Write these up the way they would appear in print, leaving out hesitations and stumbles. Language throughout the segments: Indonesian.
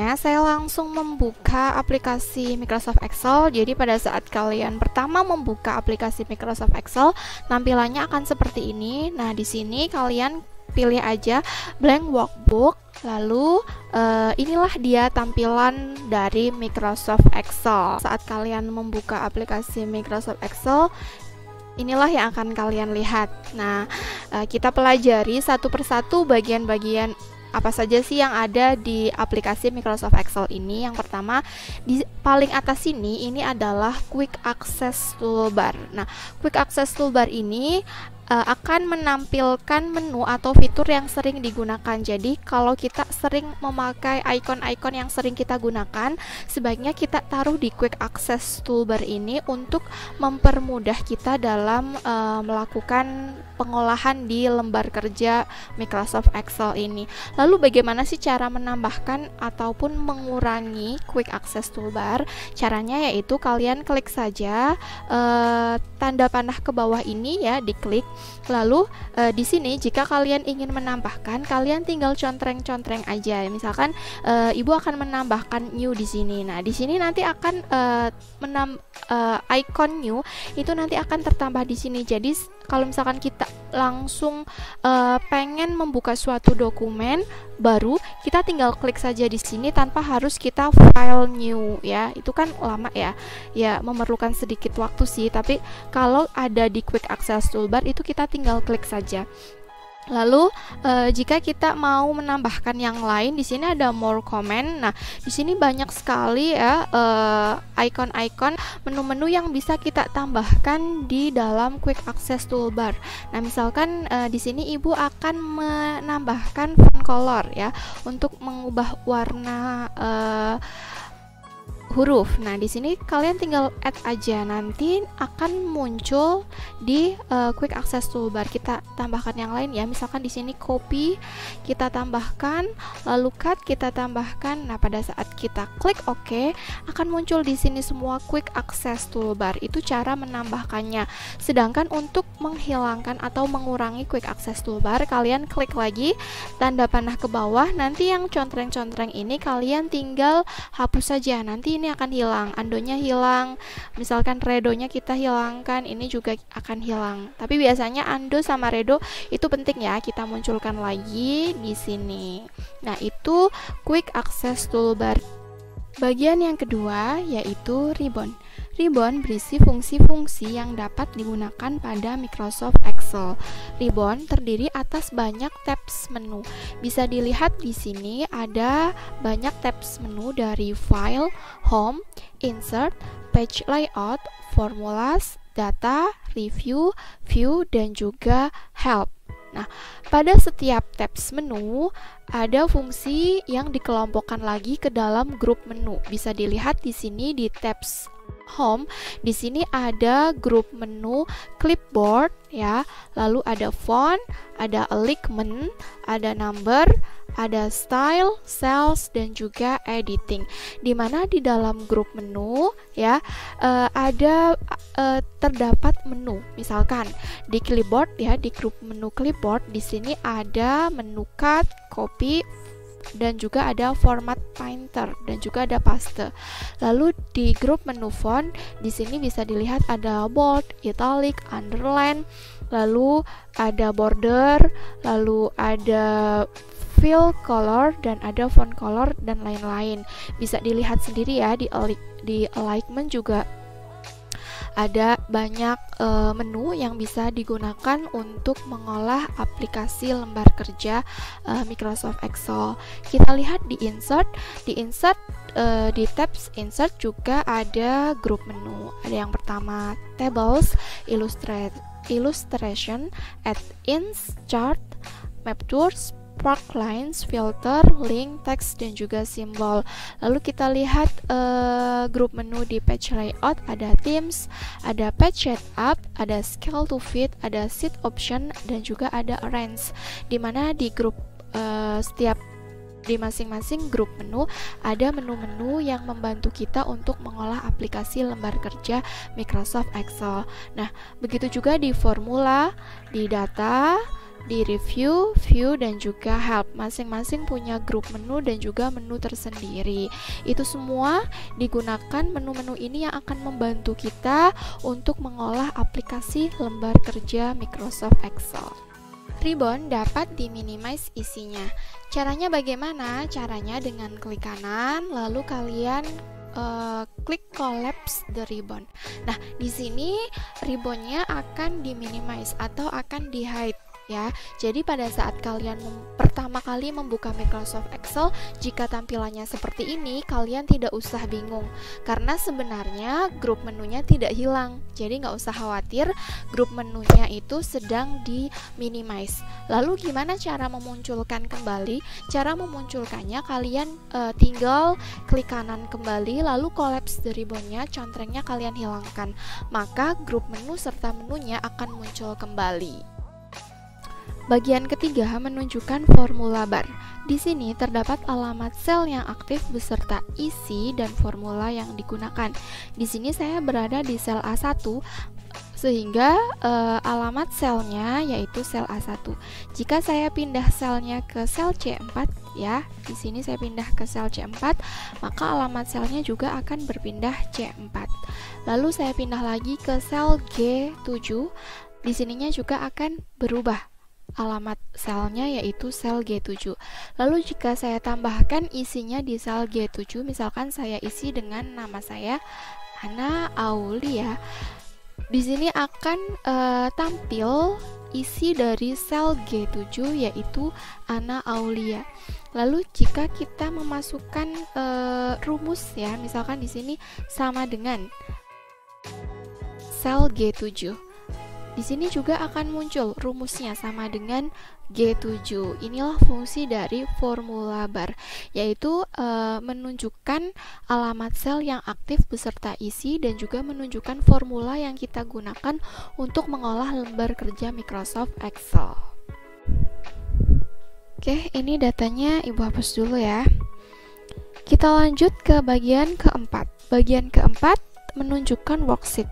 Selanjutnya, saya langsung membuka aplikasi Microsoft Excel. Jadi pada saat kalian pertama membuka aplikasi Microsoft Excel, tampilannya akan seperti ini. Nah, di sini kalian pilih aja blank workbook. Lalu inilah dia tampilan dari Microsoft Excel. Saat kalian membuka aplikasi Microsoft Excel, inilah yang akan kalian lihat. Nah, kita pelajari satu persatu bagian-bagian apa saja sih yang ada di aplikasi Microsoft Excel ini. Yang pertama, di paling atas ini adalah Quick Access Toolbar. Nah, Quick Access Toolbar ini akan menampilkan menu atau fitur yang sering digunakan. Jadi kalau kita sering memakai icon-icon yang sering kita gunakan, sebaiknya kita taruh di Quick Access Toolbar ini untuk mempermudah kita dalam melakukan pengolahan di lembar kerja Microsoft Excel ini. Lalu bagaimana sih cara menambahkan ataupun mengurangi Quick Access Toolbar? Caranya yaitu kalian klik saja tanda panah ke bawah ini ya, diklik. Lalu di sini jika kalian ingin menambahkan, kalian tinggal contreng-contreng aja. Misalkan ibu akan menambahkan new di sini. Nah, di sini nanti akan icon new itu nanti akan tertambah di sini. Jadi kalau misalkan kita langsung pengen membuka suatu dokumen baru, kita tinggal klik saja di sini tanpa harus kita file new ya. Itu kan lama ya. Ya, memerlukan sedikit waktu sih, tapi kalau ada di Quick Access Toolbar itu kita tinggal klik saja. Lalu jika kita mau menambahkan yang lain, di sini ada more comment. Nah, di sini banyak sekali ya icon-icon menu-menu yang bisa kita tambahkan di dalam Quick Access Toolbar. Nah, misalkan di sini ibu akan menambahkan font color ya untuk mengubah warna huruf. Nah, di sini kalian tinggal add aja, nanti akan muncul di Quick Access Toolbar. Kita tambahkan yang lain ya. Misalkan di sini copy kita tambahkan, lalu cut kita tambahkan. Nah, pada saat kita klik OK, akan muncul di sini semua Quick Access Toolbar. Itu cara menambahkannya. Sedangkan untuk menghilangkan atau mengurangi Quick Access Toolbar, kalian klik lagi tanda panah ke bawah. Nanti yang contreng-contreng ini kalian tinggal hapus saja. Nanti ini akan hilang, andonya hilang, misalkan redonya kita hilangkan, ini juga akan hilang. Tapi biasanya ando sama redo itu penting ya, kita munculkan lagi di sini. Nah, itu Quick Access Toolbar. Bagian yang kedua yaitu ribbon. Ribbon berisi fungsi-fungsi yang dapat digunakan pada Microsoft Excel. Ribbon terdiri atas banyak tabs menu. Bisa dilihat di sini ada banyak tabs menu dari File, Home, Insert, Page Layout, Formulas, Data, Review, View, dan juga Help. Nah, pada setiap tabs menu ada fungsi yang dikelompokkan lagi ke dalam grup menu. Bisa dilihat di sini di tabs Home. Di sini ada grup menu clipboard ya. Lalu ada font, ada alignment, ada number, ada style, cells, dan juga editing. Dimana di dalam grup menu ya ada terdapat menu. Misalkan di clipboard ya, di grup menu clipboard di sini ada menu cut, copy, dan juga ada format painter dan juga ada paste. Lalu di grup menu font di sini bisa dilihat ada bold, italic, underline, lalu ada border, lalu ada fill color, dan ada font color dan lain-lain. Bisa dilihat sendiri ya di alignment juga ada banyak menu yang bisa digunakan untuk mengolah aplikasi lembar kerja Microsoft Excel. Kita lihat di insert, di tabs insert juga ada grup menu. Ada yang pertama tables, illustration, add-ins, chart, map tours, spark lines, filter, link, text, dan juga simbol. Lalu kita lihat grup menu di page layout, ada themes, ada page setup, ada scale to fit, ada sheet option, dan juga ada arrange. Dimana di grup di masing-masing grup menu ada menu-menu yang membantu kita untuk mengolah aplikasi lembar kerja Microsoft Excel. Nah, begitu juga di formula, di data, di review, view, dan juga help. Masing-masing punya grup menu dan juga menu tersendiri. Itu semua digunakan menu-menu ini yang akan membantu kita untuk mengolah aplikasi lembar kerja Microsoft Excel. Ribbon dapat diminimize isinya. Caranya bagaimana? Caranya dengan klik kanan, lalu kalian klik collapse the ribbon. Nah, di sini ribbonnya akan diminimize atau akan di hide ya. Jadi pada saat kalian pertama kali membuka Microsoft Excel, jika tampilannya seperti ini, kalian tidak usah bingung karena sebenarnya grup menunya tidak hilang. Jadi nggak usah khawatir, grup menunya itu sedang di minimize. Lalu gimana cara memunculkan kembali? Cara memunculkannya kalian tinggal klik kanan kembali, lalu collapse the ribbonnya, contrengnya kalian hilangkan, maka grup menu serta menunya akan muncul kembali. Bagian ketiga menunjukkan formula bar. Di sini terdapat alamat sel yang aktif beserta isi dan formula yang digunakan. Di sini saya berada di sel A1 sehingga alamat selnya yaitu sel A1. Jika saya pindah selnya ke sel C4 ya, di sini saya pindah ke sel C4, maka alamat selnya juga akan berpindah C4. Lalu saya pindah lagi ke sel G7. Di sininya juga akan berubah alamat selnya yaitu sel G7. Lalu jika saya tambahkan isinya di sel G7, misalkan saya isi dengan nama saya Ana Aulia, di sini akan tampil isi dari sel G7 yaitu Ana Aulia. Lalu jika kita memasukkan rumus ya, misalkan di sini sama dengan sel G7. Di sini juga akan muncul rumusnya sama dengan G7. Inilah fungsi dari formula bar, yaitu menunjukkan alamat sel yang aktif beserta isi dan juga menunjukkan formula yang kita gunakan untuk mengolah lembar kerja Microsoft Excel. Oke, ini datanya Ibu hapus dulu ya. Kita lanjut ke bagian keempat. Bagian keempat menunjukkan worksheet.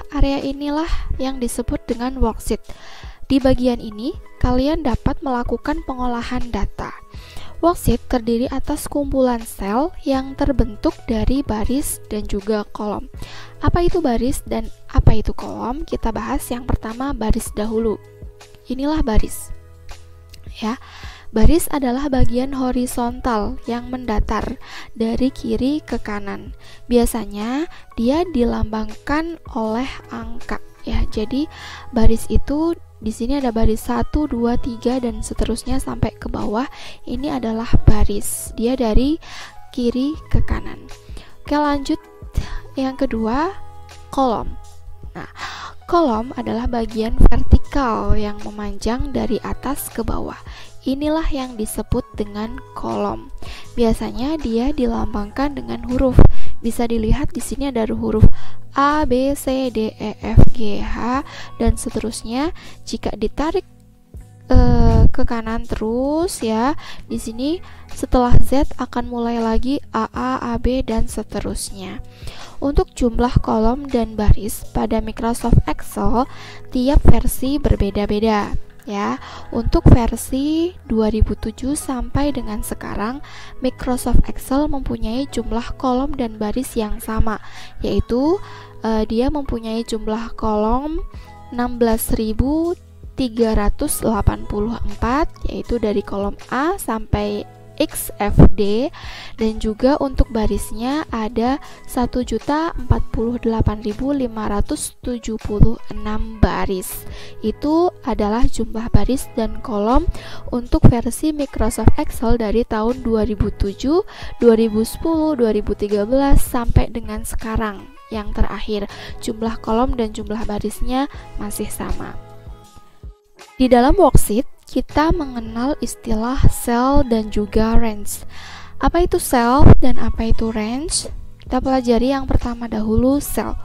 Area inilah yang disebut dengan worksheet. Di bagian ini, kalian dapat melakukan pengolahan data. Worksheet terdiri atas kumpulan sel yang terbentuk dari baris dan juga kolom. Apa itu baris dan apa itu kolom? Kita bahas yang pertama baris dahulu. Inilah baris. Ya. Baris adalah bagian horizontal yang mendatar dari kiri ke kanan. Biasanya dia dilambangkan oleh angka ya. Jadi baris itu di sini ada baris 1, 2, 3 dan seterusnya sampai ke bawah. Ini adalah baris. Dia dari kiri ke kanan. Oke, lanjut yang kedua, kolom. Nah, kolom adalah bagian vertikal yang memanjang dari atas ke bawah. Inilah yang disebut dengan kolom. Biasanya dia dilambangkan dengan huruf. Bisa dilihat di sini ada huruf A, B, C, D, E, F, G, H dan seterusnya. Jika ditarik ke kanan terus ya, di sini setelah Z akan mulai lagi AA, AB dan seterusnya. Untuk jumlah kolom dan baris pada Microsoft Excel tiap versi berbeda-beda. Ya, untuk versi 2007 sampai dengan sekarang, Microsoft Excel mempunyai jumlah kolom dan baris yang sama, yaitu dia mempunyai jumlah kolom 16.384, yaitu dari kolom A sampai XFD, dan juga untuk barisnya ada 1.048.576 baris. Itu adalah jumlah baris dan kolom untuk versi Microsoft Excel dari tahun 2007, 2010, 2013 sampai dengan sekarang. Yang terakhir, jumlah kolom dan jumlah barisnya masih sama. Di dalam worksheet, kita mengenal istilah cell dan juga range. Apa itu cell dan apa itu range? Kita pelajari yang pertama dahulu, cell.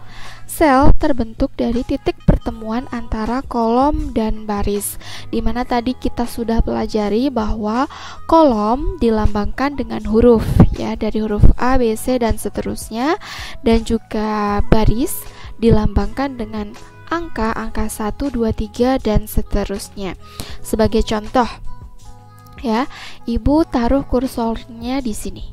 Cell terbentuk dari titik pertemuan antara kolom dan baris, di mana tadi kita sudah pelajari bahwa kolom dilambangkan dengan huruf, ya, dari huruf A, B, C dan seterusnya, dan juga baris dilambangkan dengan angka 1, 2, 3 dan seterusnya. Sebagai contoh ya, Ibu taruh kursornya di sini.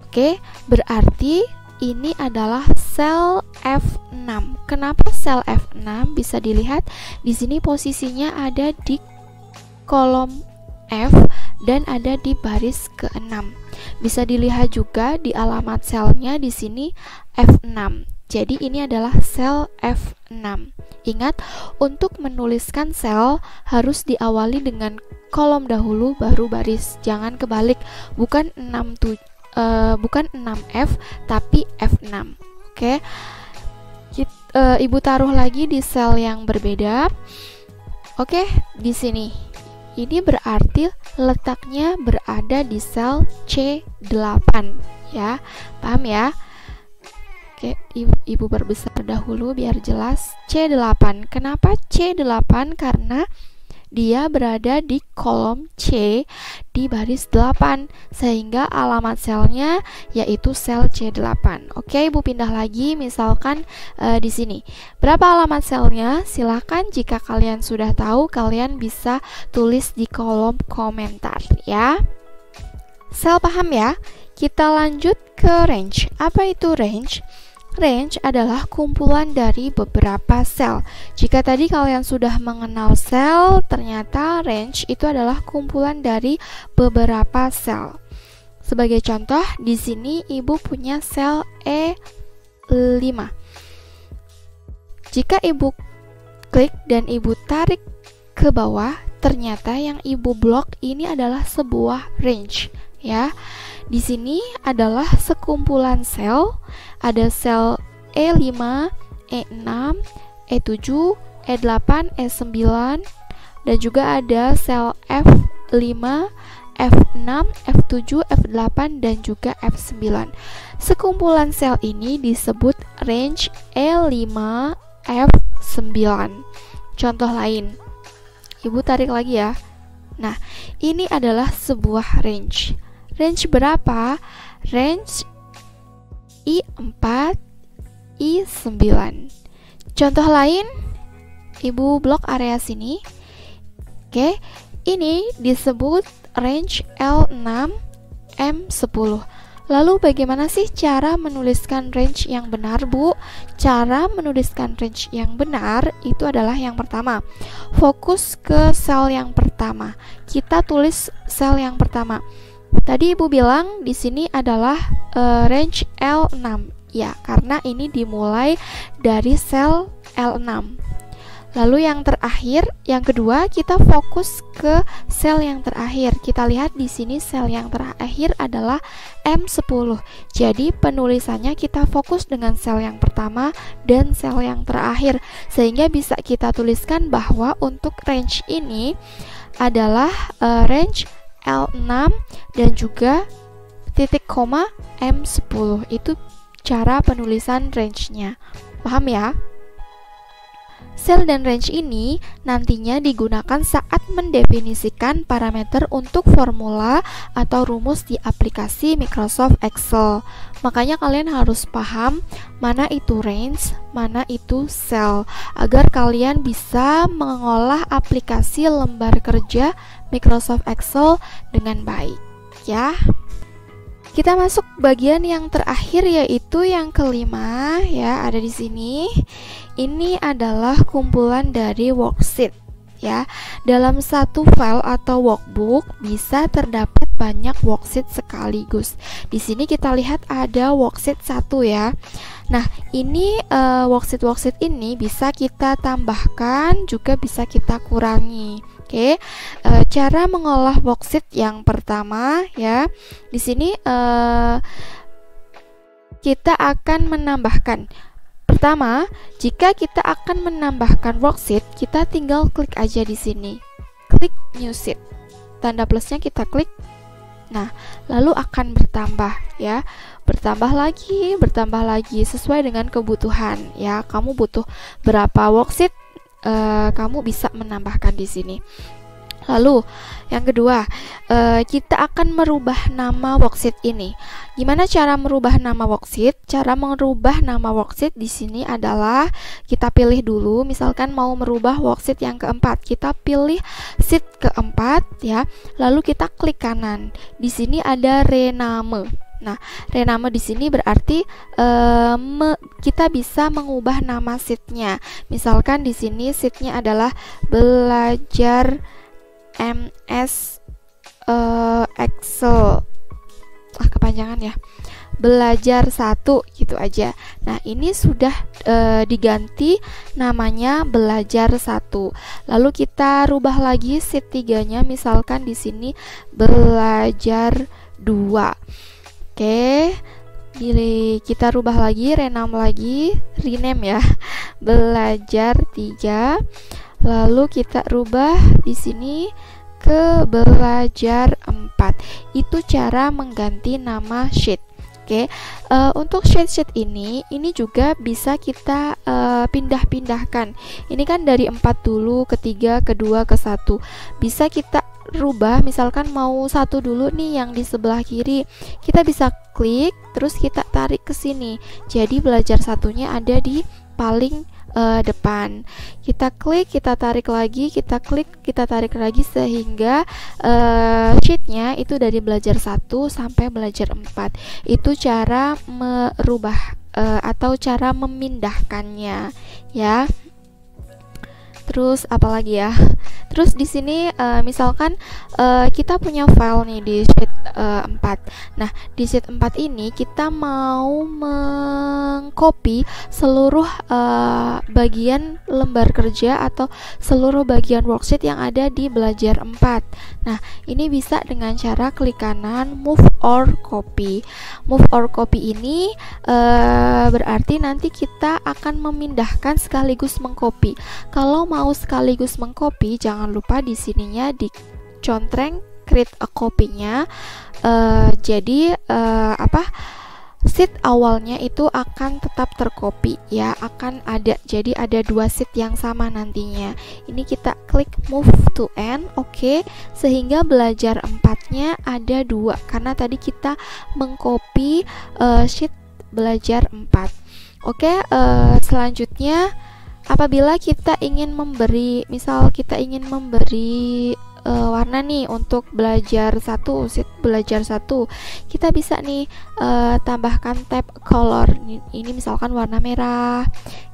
Oke, berarti ini adalah sel F6. Kenapa sel F6? Bisa dilihat di sini posisinya ada di kolom F dan ada di baris ke-6. Bisa dilihat juga di alamat selnya di sini F6. Jadi ini adalah sel F6. Ingat, untuk menuliskan sel harus diawali dengan kolom dahulu baru baris. Jangan kebalik, bukan 6F tapi F6. Oke. Ibu taruh lagi di sel yang berbeda. Oke, di sini. Ini berarti letaknya berada di sel C8 ya. Paham ya? Oke, Ibu perbesar dahulu biar jelas. C8. Kenapa C8? Karena dia berada di kolom C di baris 8, sehingga alamat selnya yaitu sel C8. Oke, Ibu pindah lagi, misalkan di sini. Berapa alamat selnya? Silahkan jika kalian sudah tahu, kalian bisa tulis di kolom komentar ya. Sel paham ya? Kita lanjut ke range. Apa itu range? Range adalah kumpulan dari beberapa sel. Jika tadi kalian sudah mengenal sel, ternyata range itu adalah kumpulan dari beberapa sel. Sebagai contoh, di sini Ibu punya sel E5. Jika Ibu klik dan Ibu tarik ke bawah, ternyata yang Ibu blok ini adalah sebuah range ya. Di sini adalah sekumpulan sel, ada sel E5, E6, E7, E8, E9, dan juga ada sel F5, F6, F7, F8, dan juga F9. Sekumpulan sel ini disebut range E5, F9. Contoh lain, Ibu tarik lagi ya. Nah, ini adalah sebuah range. Range berapa? Range I4, I9. Contoh lain, Ibu blok area sini. Oke, ini disebut range L6, M10. Lalu bagaimana sih cara menuliskan range yang benar, Bu? Cara menuliskan range yang benar itu adalah yang pertama, fokus ke sel yang pertama. Kita tulis sel yang pertama. Tadi Ibu bilang di sini adalah range L6. Ya, karena ini dimulai dari sel L6. Lalu yang terakhir, yang kedua, kita fokus ke sel yang terakhir. Kita lihat di sini sel yang terakhir adalah M10. Jadi penulisannya kita fokus dengan sel yang pertama dan sel yang terakhir, sehingga bisa kita tuliskan bahwa untuk range ini adalah range L6 dan juga titik koma M10. Itu cara penulisan range-nya. Paham ya? Sel dan range ini nantinya digunakan saat mendefinisikan parameter untuk formula atau rumus di aplikasi Microsoft Excel. Makanya kalian harus paham mana itu range, mana itu sel, agar kalian bisa mengolah aplikasi lembar kerja Microsoft Excel dengan baik, ya. Kita masuk bagian yang terakhir, yaitu yang kelima ya, ada di sini. Ini adalah kumpulan dari worksheet ya. Dalam satu file atau workbook bisa terdapat banyak worksheet sekaligus. Di sini kita lihat ada worksheet 1 ya. Nah, ini worksheet ini bisa kita tambahkan, juga bisa kita kurangi. Oke, cara mengolah worksheet yang pertama ya. Di sini kita akan menambahkan. Pertama, jika kita akan menambahkan worksheet, kita tinggal klik aja di sini. Klik new sheet. Tanda plusnya kita klik. Nah, lalu akan bertambah ya. Bertambah lagi sesuai dengan kebutuhan ya. Kamu butuh berapa worksheet, kamu bisa menambahkan di sini. Lalu yang kedua, kita akan merubah nama worksheet ini. Gimana cara merubah nama worksheet? Cara merubah nama worksheet di sini adalah kita pilih dulu, misalkan mau merubah worksheet yang keempat, kita pilih sheet keempat ya. Lalu kita klik kanan. Di sini ada rename. Nah, rename di sini berarti kita bisa mengubah nama sheetnya. Misalkan di sini sheetnya adalah belajar MS Excel, kepanjangan ya, belajar 1 gitu aja. Nah, ini sudah diganti namanya belajar 1. Lalu kita rubah lagi sheet 3-nya, misalkan di sini belajar 2. Oke, kita rubah lagi, rename ya, belajar 3. Lalu kita rubah di sini ke belajar 4. Itu cara mengganti nama sheet. Oke, untuk sheet ini juga bisa kita pindah-pindahkan. Ini kan dari 4 dulu, ke 3, ke 2, ke 1. Bisa kita rubah, misalkan mau 1 dulu nih yang di sebelah kiri. Kita bisa klik, terus kita tarik ke sini. Jadi belajar 1-nya ada di paling depan. Kita klik, kita tarik lagi, kita klik, kita tarik lagi, sehingga sheetnya itu dari belajar 1 sampai belajar 4. Itu cara merubah atau cara memindahkannya ya. Terus apalagi ya? Terus di sini misalkan kita punya file nih di sheet 4. Nah, di sheet 4 ini kita mau mengcopy seluruh bagian lembar kerja atau seluruh bagian worksheet yang ada di belajar 4. Nah, ini bisa dengan cara klik kanan move or copy. Move or copy ini berarti nanti kita akan memindahkan sekaligus mengcopy. Kalau mau sekaligus mengcopy, jangan lupa di sininya dicontreng create a copy-nya. Jadi sheet awalnya itu akan tetap tercopy ya, akan ada. Jadi ada 2 sheet yang sama nantinya. Ini kita klik move to end, oke, sehingga belajar 4-nya ada 2 karena tadi kita mengcopy sheet belajar 4. Oke, selanjutnya apabila kita ingin memberi, misal kita ingin memberi warna nih untuk belajar 1, sheet belajar 1, kita bisa nih tambahkan tab color. Ini misalkan warna merah,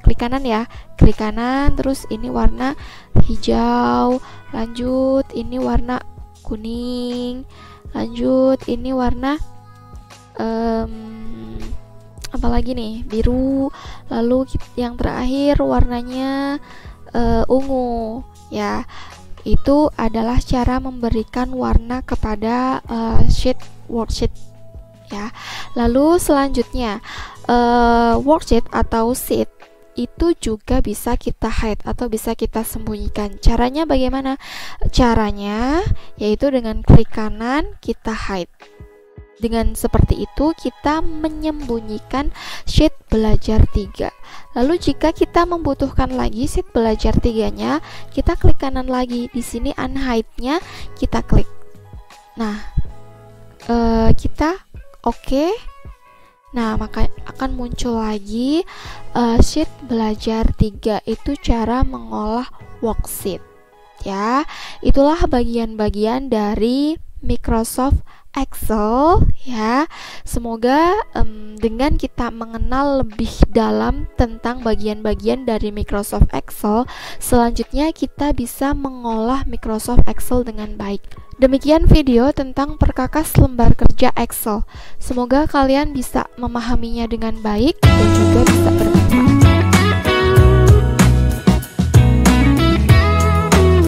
klik kanan ya, klik kanan, terus ini warna hijau, lanjut ini warna kuning, lanjut ini warna apalagi nih, biru, lalu yang terakhir warnanya ungu ya. Itu adalah cara memberikan warna kepada worksheet ya. Lalu selanjutnya worksheet atau sheet itu juga bisa kita hide atau bisa kita sembunyikan. Caranya bagaimana? Caranya yaitu dengan klik kanan kita hide. Dengan seperti itu kita menyembunyikan sheet belajar 3. Lalu jika kita membutuhkan lagi sheet belajar 3-nya, kita klik kanan lagi. Di sini unhide-nya kita klik. Nah, kita oke. Nah, maka akan muncul lagi sheet belajar 3. Itu cara mengolah worksheet ya. Itulah bagian-bagian dari Microsoft Excel ya. Semoga dengan kita mengenal lebih dalam tentang bagian-bagian dari Microsoft Excel, selanjutnya kita bisa mengolah Microsoft Excel dengan baik. Demikian video tentang perkakas lembar kerja Excel. Semoga kalian bisa memahaminya dengan baik dan juga bisa bermanfaat.